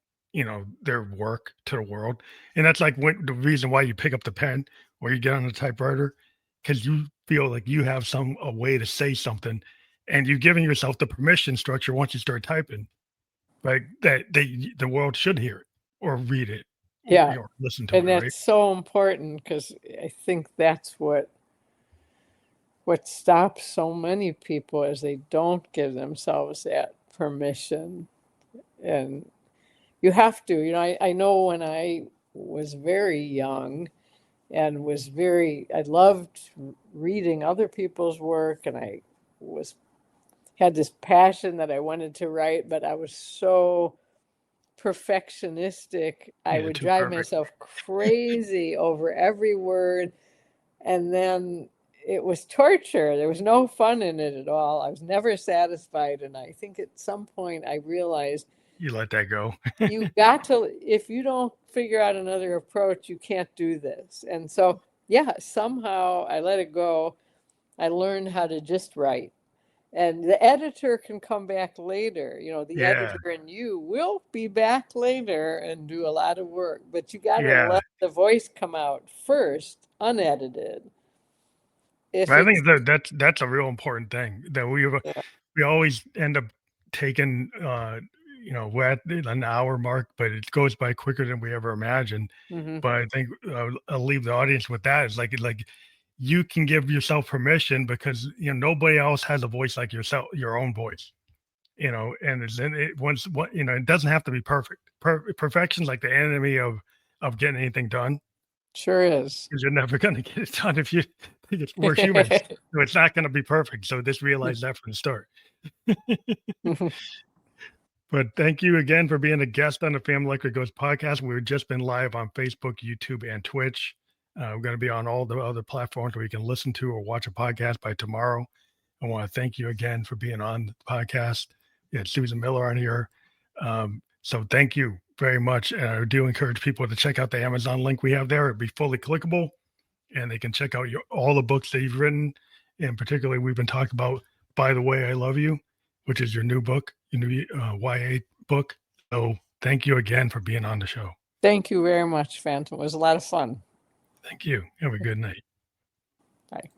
their work to the world, and that's like the reason why you pick up the pen or you get on the typewriter, because you feel like you have a way to say something, and you've given yourself the permission structure once you start typing, like that the world should hear it or read it or Yeah. listen to it, And right? that's so important because I think that's what stops so many people is they don't give themselves that permission. And you have to, I know when I was very young and I loved reading other people's work, and I was had this passion that I wanted to write, but I was so perfectionistic. I Yeah, would too drive perfect. myself crazy over every word. And then it was torture. There was no fun in it at all. I was never satisfied. And I think at some point I realized You let that go. you got to, if you don't figure out another approach, you can't do this. And so, yeah, somehow I let it go. I learned how to just write. And the editor can come back later. The Yeah, editor and you will be back later and do a lot of work, but you got to yeah. let the voice come out first, unedited. If But I it's, think that's a real important thing that yeah. we always end up taking, we're at an hour mark, but it goes by quicker than we ever imagined. Hmm. But I think I'll leave the audience with that. It's like you can give yourself permission because nobody else has a voice like your own voice. And once what it doesn't have to be perfect. Perfection's like the enemy of getting anything done Sure is. because you're never going to get it done if you think we're humans. So it's not going to be perfect. So just realize that from the start. But thank you again for being a guest on the Family Electric Ghost podcast. We've just been live on Facebook, YouTube, and Twitch. We're going to be on all the other platforms where you can listen to or watch a podcast by tomorrow. I want to thank you again for being on the podcast. You had Susan Miller on here. So thank you very much. And I do encourage people to check out the Amazon link we have there. It'll be fully clickable, and they can check out all the books that you've written. And particularly, we've been talking about By the Way I Love You, which is your new book, your new YA book. So thank you again for being on the show. Thank you very much, Phantom. It was a lot of fun. Thank you. Have a good night. Bye.